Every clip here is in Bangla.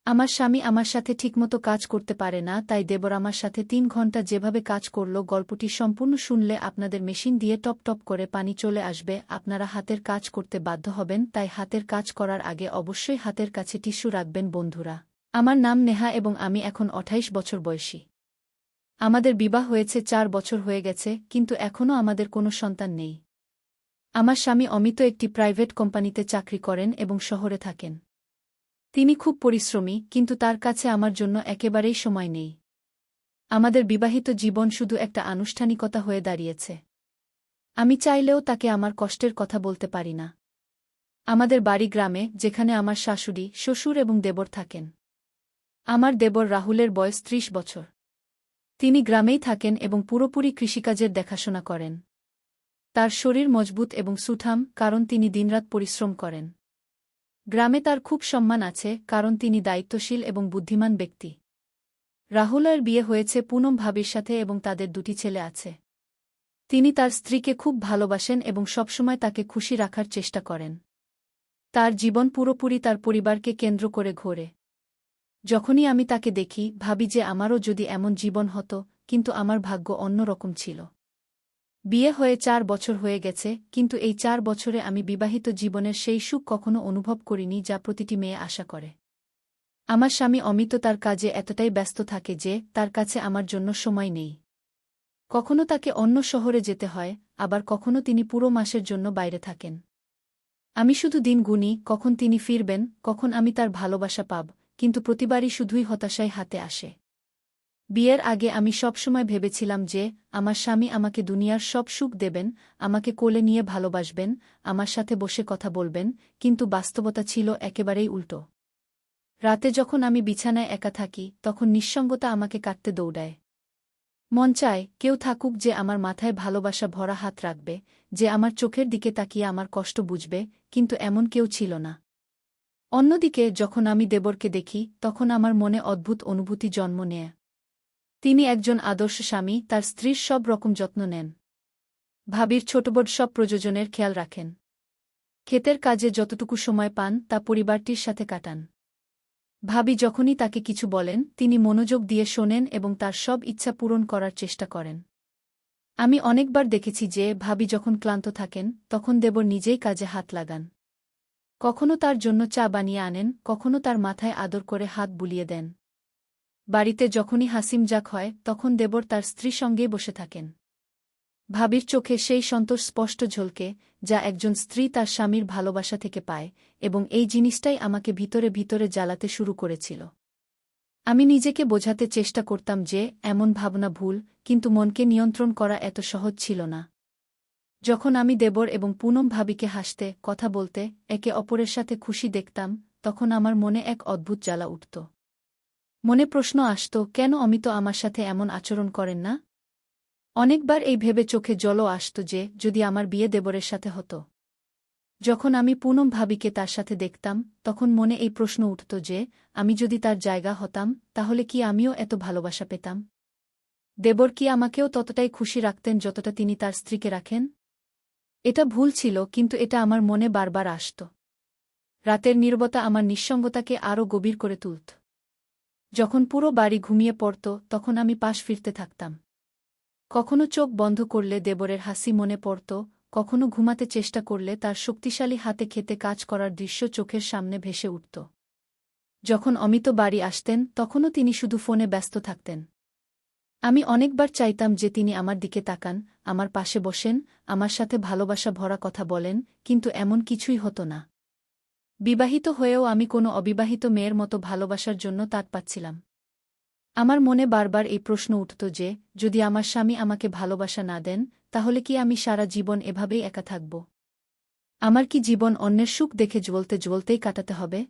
আমার স্বামী আমার সাথে ঠিকমতো কাজ করতে পারে না, তাই দেবর আমার সাথে ৩ ঘন্টা যেভাবে কাজ করল। গল্পটি সম্পূর্ণ শুনলে আপনাদের মেশিন দিয়ে টপ টপ করে পানি চলে আসবে। আপনারা হাতের কাজ করতে বাধ্য হবেন, তাই হাতের কাজ করার আগে অবশ্যই হাতের কাছে টিস্যু রাখবেন বন্ধুরা। আমার নাম নেহা এবং আমি এখন ২৮ বছর বয়সী। আমাদের বিবাহ হয়েছে ৪ বছর হয়ে গেছে, কিন্তু এখনও আমাদের কোনো সন্তান নেই। আমার স্বামী অমিত একটি প্রাইভেট কোম্পানিতে চাকরি করেন এবং শহরে থাকেন। তিনি খুব পরিশ্রমী, কিন্তু তার কাছে আমার জন্য একেবারেই সময় নেই। আমাদের বিবাহিত জীবন শুধু একটা আনুষ্ঠানিকতা হয়ে দাঁড়িয়েছে। আমি চাইলেও তাকে আমার কষ্টের কথা বলতে পারি না। আমাদের বাড়ি গ্রামে, যেখানে আমার শাশুড়ি, শ্বশুর এবং দেবর থাকেন। আমার দেবর রাহুলের বয়স ৩০ বছর। তিনি গ্রামেই থাকেন এবং পুরোপুরি কৃষিকাজের দেখাশোনা করেন। তার শরীর মজবুত এবং সুঠাম, কারণ তিনি দিনরাত পরিশ্রম করেন। গ্রামে তার খুব সম্মান আছে, কারণ তিনি দায়িত্বশীল এবং বুদ্ধিমান ব্যক্তি। রাহুলের বিয়ে হয়েছে পুনম ভাবির সাথে এবং তাদের ২টি ছেলে আছে। তিনি তার স্ত্রীকে খুব ভালোবাসেন এবং সবসময় তাকে খুশি রাখার চেষ্টা করেন। তার জীবন পুরোপুরি তার পরিবারকে কেন্দ্র করে ঘোরে। যখনই আমি তাকে দেখি, ভাবি যে আমারও যদি এমন জীবন হতো, কিন্তু আমার ভাগ্য অন্য রকম ছিল। বিয়ে হয়ে ৪ বছর হয়ে গেছে, কিন্তু এই ৪ বছরে আমি বিবাহিত জীবনের সেই সুখ কখনো অনুভব করিনি যা প্রতিটি মেয়ে আশা করে। আমার স্বামী অমিত তার কাজে এতটাই ব্যস্ত থাকে যে তার কাছে আমার জন্য সময় নেই। কখনো তাকে অন্য শহরে যেতে হয়, আবার কখনো তিনি পুরো মাসের জন্য বাইরে থাকেন। আমি শুধু দিন গুনি, কখন তিনি ফিরবেন, কখন আমি তার ভালোবাসা পাব, কিন্তু প্রতিবারই শুধুই হতাশায় হাতে আসে। বিয়ের আগে আমি সবসময় ভেবেছিলাম যে আমার স্বামী আমাকে দুনিয়ার সব সুখ দেবেন, আমাকে কোলে নিয়ে ভালোবাসবেন, আমার সাথে বসে কথা বলবেন, কিন্তু বাস্তবতা ছিল একেবারেই উল্টো। রাতে যখন আমি বিছানায় একা থাকি, তখন নিঃসঙ্গতা আমাকে কাটতে দৌড়ায়। মন চায় কেউ থাকুক যে আমার মাথায় ভালোবাসা ভরা হাত রাখবে, যে আমার চোখের দিকে তাকিয়ে আমার কষ্ট বুঝবে, কিন্তু এমন কেউ ছিল না। অন্যদিকে যখন আমি দেবরকে দেখি, তখন আমার মনে অদ্ভুত অনুভূতি জন্ম নেয়। তিনি একজন আদর্শ স্বামী, তার স্ত্রীর সব রকম যত্ন নেন। ভাবির ছোটবড় সব প্রয়োজনের খেয়াল রাখেন। ক্ষেতের কাজে যতটুকু সময় পান তা পরিবারটির সাথে কাটান। ভাবি যখনই তাকে কিছু বলেন, তিনি মনোযোগ দিয়ে শোনেন এবং তার সব ইচ্ছা পূরণ করার চেষ্টা করেন। আমি অনেকবার দেখেছি যে ভাবি যখন ক্লান্ত থাকেন, তখন দেবর নিজেই কাজে হাত লাগান। কখনো তার জন্য চা বানিয়ে আনেন, কখনো তার মাথায় আদর করে হাত বুলিয়ে দেন। বাড়িতে যখনই হাসিমজাক হয়, তখন দেবর তার স্ত্রীর সঙ্গেই বসে থাকেন। ভাবির চোখে সেই সন্তোষ স্পষ্ট ঝলকে, যা একজন স্ত্রী তার স্বামীর ভালোবাসা থেকে পায়, এবং এই জিনিসটাই আমাকে ভিতরে ভিতরে জ্বালাতে শুরু করেছিল। আমি নিজেকে বোঝাতে চেষ্টা করতাম যে এমন ভাবনা ভুল, কিন্তু মনকে নিয়ন্ত্রণ করা এত সহজ ছিল না। যখন আমি দেবর এবং পুনম ভাবিকে হাসতে, কথা বলতে, একে অপরের সাথে খুশি দেখতাম, তখন আমার মনে এক অদ্ভুত জ্বালা উঠত। মনে প্রশ্ন আসত, কেন অমিত আমার সাথে এমন আচরণ করেন না? অনেকবার এই ভেবে চোখে জলও আসত যে যদি আমার বিয়ে দেবরের সাথে হতো। যখন আমি পুনম ভাবিকে তার সাথে দেখতাম, তখন মনে এই প্রশ্ন উঠত যে আমি যদি তার জায়গা হতাম, তাহলে কি আমিও এত ভালোবাসা পেতাম? দেবর কি আমাকেও ততটাই খুশি রাখতেন যতটা তিনি তার স্ত্রীকে রাখেন? এটা ভুল ছিল, কিন্তু এটা আমার মনে বারবার আসত। রাতের নীরবতা আমার নিঃসঙ্গতাকে আরও গভীর করে তুলত। যখন পুরো বাড়ি ঘুমিয়ে পড়ত, তখন আমি পাশ ফিরতে থাকতাম। কখনো চোখ বন্ধ করলে দেবরের হাসি মনে পড়ত, কখনো ঘুমাতে চেষ্টা করলে তার শক্তিশালী হাতে খেতে কাজ করার দৃশ্য চোখের সামনে ভেসে উঠত। যখন অমিত বাড়ি আসতেন, তখনও তিনি শুধু ফোনে ব্যস্ত থাকতেন। আমি অনেকবার চাইতাম যে তিনি আমার দিকে তাকান, আমার পাশে বসেন, আমার সাথে ভালোবাসা ভরা কথা বলেন, কিন্তু এমন কিছুই হতো না। বিবাহিত হয়েও আমি কোনো অবিবাহিত মেয়ের মতো ভালোবাসার জন্য তাড় পাচ্ছিলাম। আমার মনে বারবার এই প্রশ্ন উঠত যে যদি আমার স্বামী আমাকে ভালোবাসা না দেন, তাহলে কি আমি সারা জীবন এভাবেই একা থাকব? আমার কি জীবন অন্যের সুখ দেখে জ্বলতে জ্বলতেই কাটাতে হবে?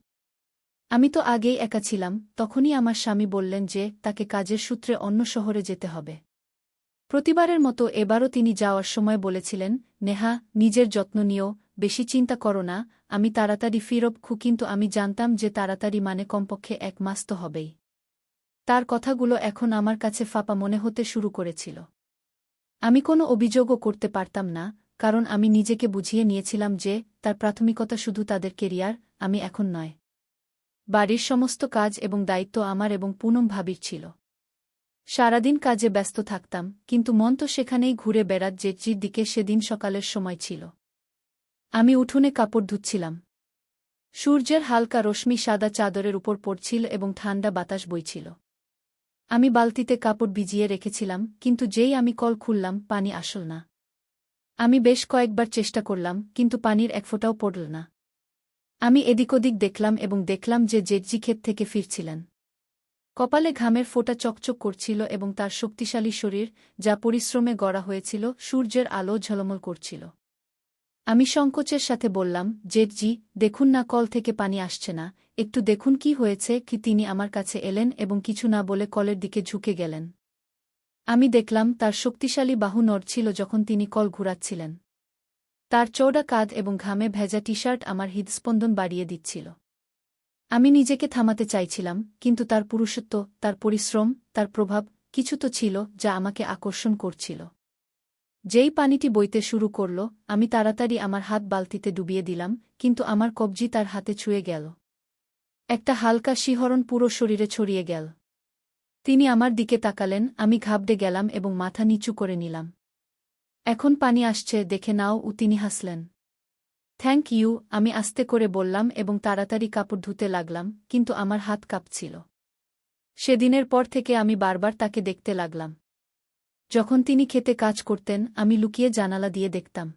আমি তো আগেই একা ছিলাম। তখনই আমার স্বামী বললেন যে তাকে কাজের সূত্রে অন্য শহরে যেতে হবে। প্রতিবারের মতো এবারও তিনি যাওয়ার সময় বলেছিলেন, নেহা, নিজের যত্ন নিও, বেশি চিন্তা করো না, আমি তাড়াতাড়ি ফিরব। কিন্তু আমি জানতাম যে তাড়াতাড়ি মানে কমপক্ষে ১ মাস তো হবেই। তার কথাগুলো এখন আমার কাছে ফাঁপা মনে হতে শুরু করেছিল। আমি কোনো অভিযোগও করতে পারতাম না, কারণ আমি নিজেকে বুঝিয়ে নিয়েছিলাম যে তার প্রাথমিকতা শুধু তাদের কেরিয়ার, আমি এখন নয়। বাড়ির সমস্ত কাজ এবং দায়িত্ব আমার এবং পুনম ভাবির ছিল। সারাদিন কাজে ব্যস্ত থাকতাম, কিন্তু মন তো সেখানেই ঘুরে বেড়াত জেঠির দিকে। সেদিন সকালের সময় ছিল। আমি উঠোনে কাপড় ধুচ্ছিলাম। সূর্যের হালকা রশ্মি সাদা চাদরের উপর পড়ছিল এবং ঠান্ডা বাতাস বইছিল। আমি বালতিতে কাপড় ভিজিয়ে রেখেছিলাম, কিন্তু যেই আমি কল খুললাম পানি আসল না। আমি বেশ কয়েকবার চেষ্টা করলাম, কিন্তু পানির এক ফোঁটাও পড়ল না। আমি এদিক ওদিক দেখলাম এবং দেখলাম যে জেঠজি ক্ষেত থেকে ফিরছিলেন। কপালে ঘামের ফোঁটা চকচক করছিল এবং তার শক্তিশালী শরীর, যা পরিশ্রমে গড়া হয়েছিল, সূর্যের আলো ঝলমল করছিল। আমি সংকোচের সাথে বললাম, জেঠজি, দেখুন না কল থেকে পানি আসছে না, একটু দেখুন কি হয়েছে কি। তিনি আমার কাছে এলেন এবং কিছু না বলে কলের দিকে ঝুঁকে গেলেন। আমি দেখলাম তার শক্তিশালী বাহু নড়ছিল যখন তিনি কল ঘুরাচ্ছিলেন। তার চওড়া কাঁধ এবং ঘামে ভেজা টি-শার্ট আমার হৃদস্পন্দন বাড়িয়ে দিচ্ছিল। আমি নিজেকে থামাতে চাইছিলাম, কিন্তু তার পুরুষত্ব, তার পরিশ্রম, তার প্রভাব, কিছু তো ছিল যা আমাকে আকর্ষণ করছিল। যেই পানিটি বইতে শুরু করল, আমি তাড়াতাড়ি আমার হাত বালতিতে ডুবিয়ে দিলাম, কিন্তু আমার কবজি তার হাতে ছুঁয়ে গেল। একটা হালকা শিহরণ পুরো শরীরে ছড়িয়ে গেল। তিনি আমার দিকে তাকালেন, আমি ঘাবড়ে গেলাম এবং মাথা নিচু করে নিলাম। এখন পানি আসছে, দেখে নাও। তিনি হাসলেন। থ্যাংক ইউ, আমি আস্তে করে বললাম এবং তাড়াতাড়ি কাপড় ধুতে লাগলাম, কিন্তু আমার হাত কাঁপছিল। সেদিনের পর থেকে আমি বারবার তাকে দেখতে লাগলাম। যখন তিনি খেতে কাজ করতেন, আমি লুকিয়ে জানালা দিয়ে দেখতাম।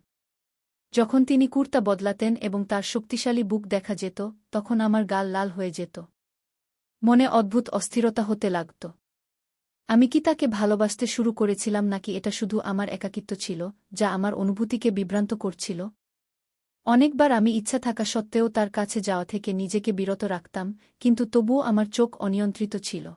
যখন তিনি কুর্তা বদলাতেন এবং তার শক্তিশালী বুক দেখা যেত, তখন আমার গাল লাল হয়ে যেত। মনে অদ্ভুত অস্থিরতা হতে লাগত। আমি কি তাকে ভালোবাসতে শুরু করেছিলাম, নাকি এটা শুধু আমার একাকিত্ব ছিল, যা আমার অনুভূতিকে বিভ্রান্ত করছিল? অনেকবার আমি ইচ্ছা থাকা সত্ত্বেও তার কাছে যাওয়া থেকে নিজেকে বিরত রাখতাম, কিন্তু তবুও আমার চোখ অনিয়ন্ত্রিত ছিল।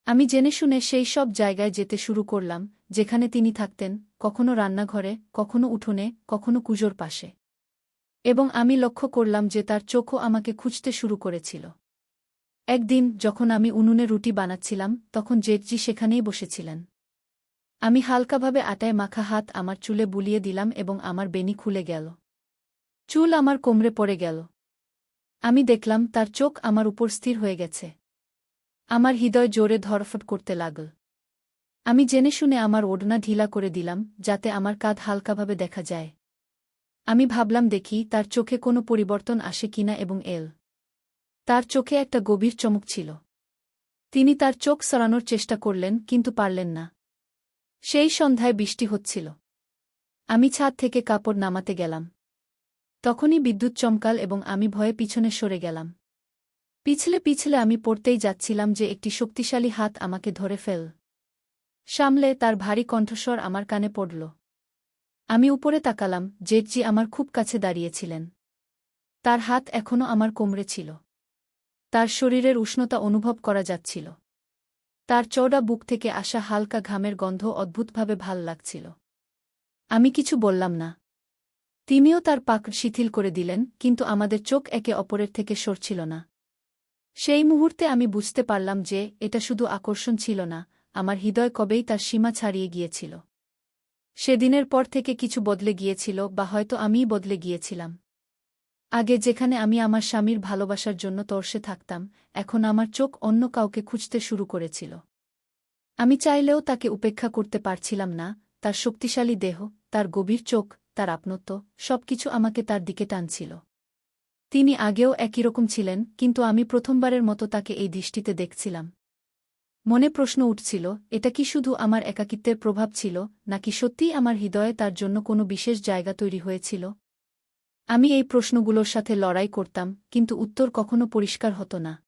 আমি জেনে শুনে সেই সব জায়গায় যেতে শুরু করলাম, যেখানে তিনি থাকতেন, কখনো রান্নাঘরে, কখনো উঠোনে, কখনো কুজোর পাশে। এবং আমি লক্ষ্য করলাম যে তার চোখও আমাকে খুঁজতে শুরু করেছিল। একদিন যখন আমি উনুনে রুটি বানাচ্ছিলাম, তখন জেঠজি সেখানেই বসেছিলেন। আমি হালকাভাবে আটায় মাখা হাত আমার চুলে বুলিয়ে দিলাম এবং আমার বেনি খুলে গেল। চুল আমার কোমরে পড়ে গেল। আমি দেখলাম তার চোখ আমার উপর স্থির হয়ে গেছে। আমার হৃদয় জোরে ধড়ফড় করতে লাগল। আমি জেনে শুনে আমার ওড়না ঢিলা করে দিলাম, যাতে আমার কাঁধ হালকাভাবে দেখা যায়। আমি ভাবলাম দেখি তার চোখে কোনো পরিবর্তন আসে কিনা এবং তার চোখে একটা গভীর চমক ছিল। তিনি তার চোখ সরানোর চেষ্টা করলেন, কিন্তু পারলেন না। সেই সন্ধ্যায় বৃষ্টি হচ্ছিল। আমি ছাদ থেকে কাপড় নামাতে গেলাম। তখনই বিদ্যুৎ চমকাল এবং আমি ভয়ে পিছনে সরে গেলাম। পিছলে পিছলে আমি পড়তেই যাচ্ছিলাম যে একটি শক্তিশালী হাত আমাকে ধরে সামলে তার ভারী কণ্ঠস্বর আমার কানে পড়ল। আমি উপরে তাকালাম, জেঠজি আমার খুব কাছে দাঁড়িয়েছিলেন। তার হাত এখনও আমার কোমরে ছিল। তার শরীরের উষ্ণতা অনুভব করা যাচ্ছিল। তার চওড়া বুক থেকে আসা হালকা ঘামের গন্ধ অদ্ভুতভাবে ভাল লাগছিল। আমি কিছু বললাম না। তিনিও তার পাক শিথিল করে দিলেন, কিন্তু আমাদের চোখ একে অপরের থেকে সরছিল না। সেই মুহূর্তে আমি বুঝতে পারলাম যে এটা শুধু আকর্ষণ ছিল না, আমার হৃদয় কবেই তার সীমা ছাড়িয়ে গিয়েছিল। সেদিনের পর থেকে কিছু বদলে গিয়েছিল, বা হয়তো আমিই বদলে গিয়েছিলাম। আগে যেখানে আমি আমার স্বামীর ভালোবাসার জন্য তর্ষে থাকতাম, এখন আমার চোখ অন্য কাউকে খুঁজতে শুরু করেছিল। আমি চাইলেও তাকে উপেক্ষা করতে পারছিলাম না। তার শক্তিশালী দেহ, তার গভীর চোখ, তার আপনত্ব, সবকিছু আমাকে তার দিকে টানছিল। তিনি আগেও একই রকম ছিলেন, কিন্তু আমি প্রথমবারের মতো তাকে এই দৃষ্টিতে দেখছিলাম। মনে প্রশ্ন উঠছিল, এটা কি শুধু আমার একাকিত্বের প্রভাব ছিল, নাকি সত্যিই আমার হৃদয়ে তার জন্য কোনো বিশেষ জায়গা তৈরি হয়েছিল? আমি এই প্রশ্নগুলোর সাথে লড়াই করতাম, কিন্তু উত্তর কখনো পরিষ্কার হতো না।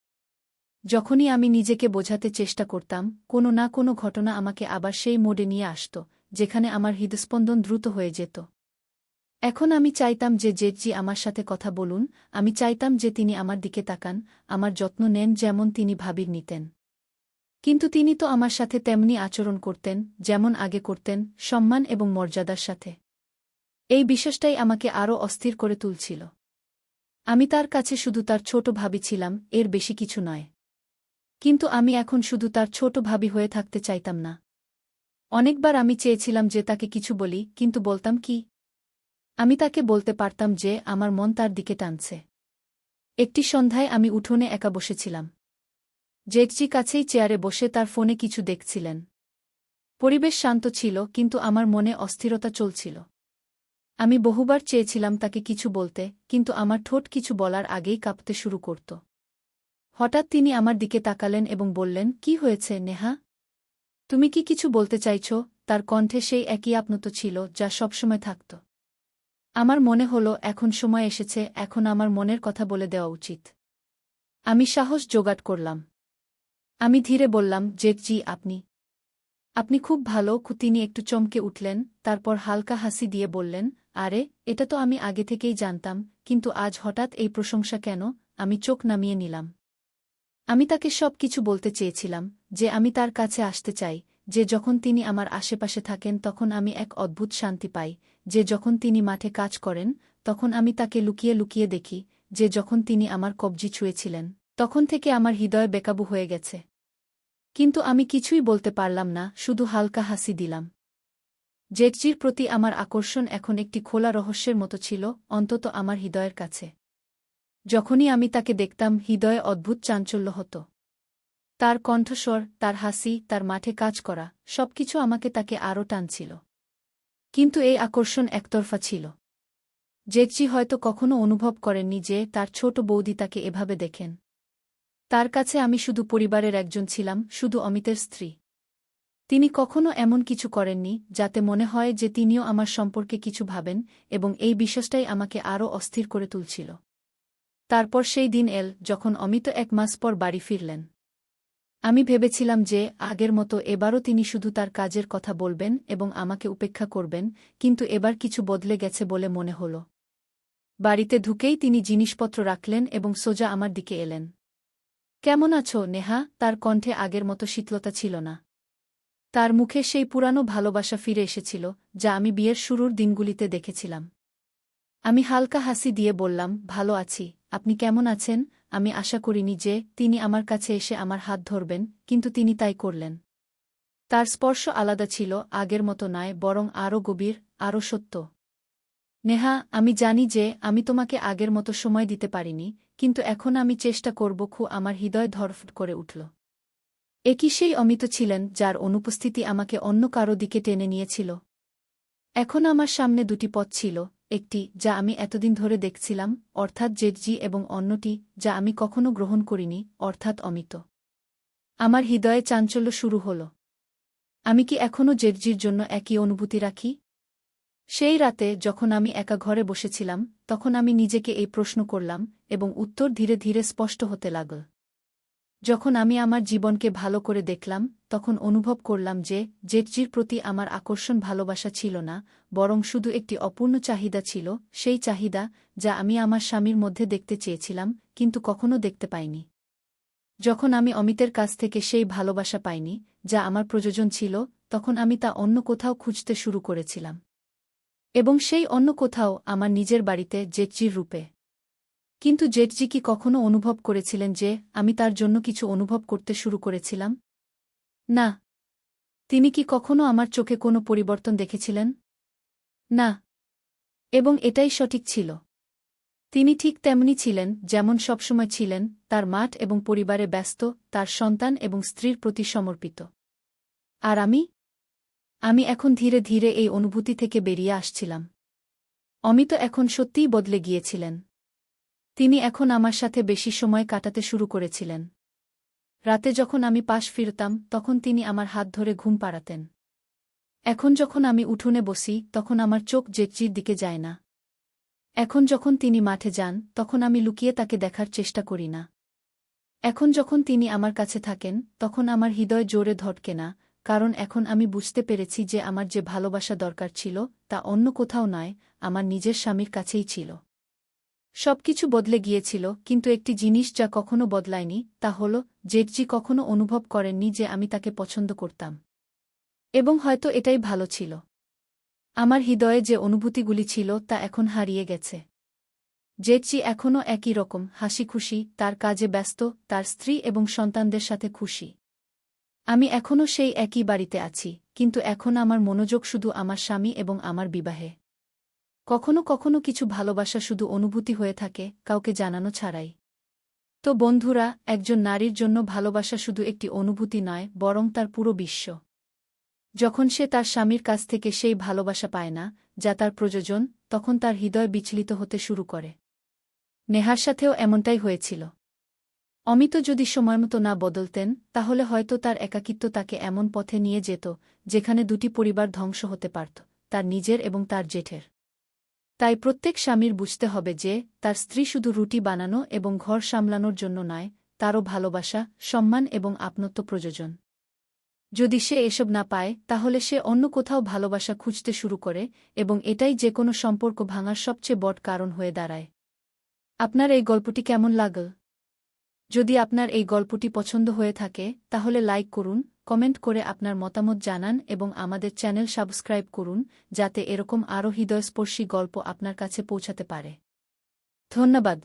যখনই আমি নিজেকে বোঝাতে চেষ্টা করতাম, কোনো না কোনো ঘটনা আমাকে আবার সেই মোড়ে নিয়ে আসত, যেখানে আমার হৃদস্পন্দন দ্রুত হয়ে যেত। এখন আমি চাইতাম যে জেঠজি আমার সাথে কথা বলুন, আমি চাইতাম যে তিনি আমার দিকে তাকান, আমার যত্ন নেন যেমন তিনি ভাবির নিতেন। কিন্তু তিনি তো আমার সাথে তেমনি আচরণ করতেন, যেমন আগে করতেন, সম্মান এবং মর্যাদার সাথে। এই বিশ্বাসটাই আমাকে আরও অস্থির করে তুলছিল। আমি তার কাছে শুধু তার ছোট ভাবি ছিলাম, এর বেশি কিছু নয়। কিন্তু আমি এখন শুধু তার ছোট ভাবি হয়ে থাকতে চাইতাম না। অনেকবার আমি চেয়েছিলাম যে তাকে কিছু বলি, কিন্তু বলতাম কি? আমি তাকে বলতে পারতাম যে আমার মন তার দিকে টানছে। একটি সন্ধ্যায় আমি উঠোনে একা বসেছিলাম। জেঠজি কাছেই চেয়ারে বসে তার ফোনে কিছু দেখছিলেন। পরিবেশ শান্ত ছিল, কিন্তু আমার মনে অস্থিরতা চলছিল। আমি বহুবার চেয়েছিলাম তাকে কিছু বলতে, কিন্তু আমার ঠোঁট কিছু বলার আগেই কাঁপতে শুরু করত। হঠাৎ তিনি আমার দিকে তাকালেন এবং বললেন, "কি হয়েছে, নেহা? তুমি কি কিছু বলতে চাইছ?" তার কণ্ঠে সেই একই আপনত ছিল যা সবসময় থাকত। আমার মনে হলো এখন সময় এসেছে, এখন আমার মনের কথা বলে দেওয়া উচিত। আমি সাহস জোগাড় করলাম। আমি ধীরে বললাম, "জেঠজি, আপনি খুব ভালো।" তিনি একটু চমকে উঠলেন, তারপর হালকা হাসি দিয়ে বললেন, "আরে, এটা তো আমি আগে থেকেই জানতাম, কিন্তু আজ হঠাৎ এই প্রশংসা কেন?" আমি চোখ নামিয়ে নিলাম। আমি তাকে সব কিছু বলতে চেয়েছিলাম, যে আমি তার কাছে আসতে চাই, যে যখন তিনি আমার আশেপাশে থাকেন তখন আমি এক অদ্ভুত শান্তি পাই, যে যখন তিনি মাঠে কাজ করেন তখন আমি তাকে লুকিয়ে লুকিয়ে দেখি, যে যখন তিনি আমার কবজি ছুঁয়েছিলেন তখন থেকে আমার হৃদয় বেকাবু হয়ে গেছে। কিন্তু আমি কিছুই বলতে পারলাম না, শুধু হালকা হাসি দিলাম। জেঠজির প্রতি আমার আকর্ষণ এখন একটি খোলা রহস্যের মতো ছিল, অন্তত আমার হৃদয়ের কাছে। যখনই আমি তাকে দেখতাম হৃদয়ে অদ্ভুত চাঞ্চল্য হতো। তার কণ্ঠস্বর, তার হাসি, তার মাঠে কাজ করা, সবকিছু আমাকে তাকে আরও টানছিল। কিন্তু এই আকর্ষণ একতরফা ছিল। জেঠজি হয়তো কখনো অনুভব করেননি যে তার ছোট বৌদি তাকে এভাবে দেখেন। তার কাছে আমি শুধু পরিবারের একজন ছিলাম, শুধু অমিতের স্ত্রী। তিনি কখনো এমন কিছু করেননি যাতে মনে হয় যে তিনিও আমার সম্পর্কে কিছু ভাবেন, এবং এই বিশ্বাসটাই আমাকে আরও অস্থির করে তুলছিল। তারপর সেই দিন এল যখন অমিত 1 মাস পর বাড়ি ফিরলেন। আমি ভেবেছিলাম যে আগের মতো এবারও তিনি শুধু তার কাজের কথা বলবেন এবং আমাকে উপেক্ষা করবেন, কিন্তু এবার কিছু বদলে গেছে বলে মনে হল। বাড়িতে ঢুকেই তিনি জিনিসপত্র রাখলেন এবং সোজা আমার দিকে এলেন। "কেমন আছো, নেহা?" তার কণ্ঠে আগের মতো শীতলতা ছিল না। তার মুখে সেই পুরানো ভালোবাসা ফিরে এসেছিল, যা আমি বিয়ের শুরুর দিনগুলিতে দেখেছিলাম। আমি হালকা হাসি দিয়ে বললাম, "ভালো আছি। আপনি কেমন আছেন?" আমি আশা করিনি যে তিনি আমার কাছে এসে আমার হাত ধরবেন, কিন্তু তিনি তাই করলেন। তার স্পর্শ আলাদা ছিল, আগের মতো নয়, বরং আরও গভীর, আরও সত্য। "নেহা, আমি জানি যে আমি তোমাকে আগের মতো সময় দিতে পারিনি, কিন্তু এখন আমি চেষ্টা করব।" আমার হৃদয় ধড়ফড় করে উঠল। একই সেই অমিত ছিলেন যার অনুপস্থিতি আমাকে অন্য কারো দিকে টেনে নিয়েছিল। এখন আমার সামনে দুটি পথ ছিল, একটি যা আমি এতদিন ধরে দেখছিলাম, অর্থাৎ জেঠজি, এবং অন্যটি যা আমি কখনো গ্রহণ করিনি, অর্থাৎ অমিত। আমার হৃদয়ে চাঞ্চল্য শুরু হল। আমি কি এখনও জেঠজির জন্য একই অনুভূতি রাখি? সেই রাতে যখন আমি একা ঘরে বসেছিলাম, তখন আমি নিজেকে এই প্রশ্ন করলাম, এবং উত্তর ধীরে ধীরে স্পষ্ট হতে লাগল। যখন আমি আমার জীবনকে ভালো করে দেখলাম, তখন অনুভব করলাম যে জেঠজির প্রতি আমার আকর্ষণ ভালোবাসা ছিল না, বরং শুধু একটি অপূর্ণ চাহিদা ছিল, সেই চাহিদা যা আমি আমার স্বামীর মধ্যে দেখতে চেয়েছিলাম, কিন্তু কখনো দেখতে পাইনি। যখন আমি অমিতের কাছ থেকে সেই ভালোবাসা পাইনি, যা আমার প্রয়োজন ছিল, তখন আমি তা অন্য কোথাও খুঁজতে শুরু করেছিলাম। এবং সেই অন্য কোথাও আমার নিজের বাড়িতে, জেঠজির রূপে। কিন্তু জেঠজি কি কখনো অনুভব করেছিলেন যে আমি তার জন্য কিছু অনুভব করতে শুরু করেছিলাম? না। তিনি কি কখনো আমার চোখে কোনো পরিবর্তন দেখেছিলেন? না। এবং এটাই সঠিক ছিল। তিনি ঠিক তেমনি ছিলেন যেমন সবসময় ছিলেন, তার মাঠ এবং পরিবারে ব্যস্ত, তার সন্তান এবং স্ত্রীর প্রতি সমর্পিত। আর আমি এখন ধীরে ধীরে এই অনুভূতি থেকে বেরিয়ে আসছিলাম। অমিত এখন সত্যিই বদলে গিয়েছিলেন। তিনি এখন আমার সাথে বেশি সময় কাটাতে শুরু করেছিলেন। রাতে যখন আমি পাশ ফিরতাম তখন তিনি আমার হাত ধরে ঘুম পাড়াতেন। এখন যখন আমি উঠোনে বসি তখন আমার চোখ জেঠজির দিকে যায় না। এখন যখন তিনি মাঠে যান তখন আমি লুকিয়ে তাকে দেখার চেষ্টা করি না। এখন যখন তিনি আমার কাছে থাকেন তখন আমার হৃদয় জোরে ধড়কে না, কারণ এখন আমি বুঝতে পেরেছি যে আমার যে ভালোবাসা দরকার ছিল তা অন্য কোথাও নয়, আমার নিজের স্বামীর কাছেই ছিল। সবকিছু বদলে গিয়েছিল, কিন্তু একটি জিনিস যা কখনো বদলায়নি, তা হল জেঠজি কখনো অনুভব করেননি যে আমি তাকে পছন্দ করতাম। এবং হয়তো এটাই ভালো ছিল। আমার হৃদয়ে যে অনুভূতিগুলি ছিল তা এখন হারিয়ে গেছে। জেঠজি এখনও একই রকম হাসি খুশি, তার কাজে ব্যস্ত, তার স্ত্রী এবং সন্তানদের সাথে খুশি। আমি এখনও সেই একই বাড়িতে আছি, কিন্তু এখন আমার মনোযোগ শুধু আমার স্বামী এবং আমার বিবাহে। কখনো কখনো কিছু ভালোবাসা শুধু অনুভূতি হয়ে থাকে, কাউকে জানানো ছাড়াই। তো বন্ধুরা, একজন নারীর জন্য ভালোবাসা শুধু একটি অনুভূতি নয়, বরং তার পুরো বিশ্ব। যখন সে তার স্বামীর কাছ থেকে সেই ভালোবাসা পায় না, যা তার প্রয়োজন, তখন তার হৃদয় বিচলিত হতে শুরু করে। নেহার সাথেও এমনটাই হয়েছিল। অমিত যদি সময়মতো না বদলতেন, তাহলে হয়তো তার একাকিত্ব তাকে এমন পথে নিয়ে যেত, যেখানে দুটি পরিবার ধ্বংস হতে পারত, তার নিজের এবং তার জেঠের। তাই প্রত্যেক স্বামীর বুঝতে হবে যে, তার স্ত্রী শুধু রুটি বানানো এবং ঘর সামলানোর জন্য নয়, তারও ভালোবাসা, সম্মান এবং আপনত্ব প্রয়োজন। যদি সে এসব না পায়, তাহলে সে অন্য কোথাও ভালোবাসা খুঁজতে শুরু করে, এবং এটাই যেকোনো সম্পর্ক ভাঙার সবচেয়ে বড় কারণ হয়ে দাঁড়ায়। আপনার এই গল্পটি কেমন লাগল? যদি আপনার এই গল্পটি পছন্দ হয়ে থাকে, তাহলে লাইক করুন, কমেন্ট করে আপনার মতামত জানান এবং আমাদের চ্যানেল সাবস্ক্রাইব করুন, যাতে এরকম আরও হৃদয়স্পর্শী গল্প আপনার কাছে পৌঁছাতে পারে। ধন্যবাদ।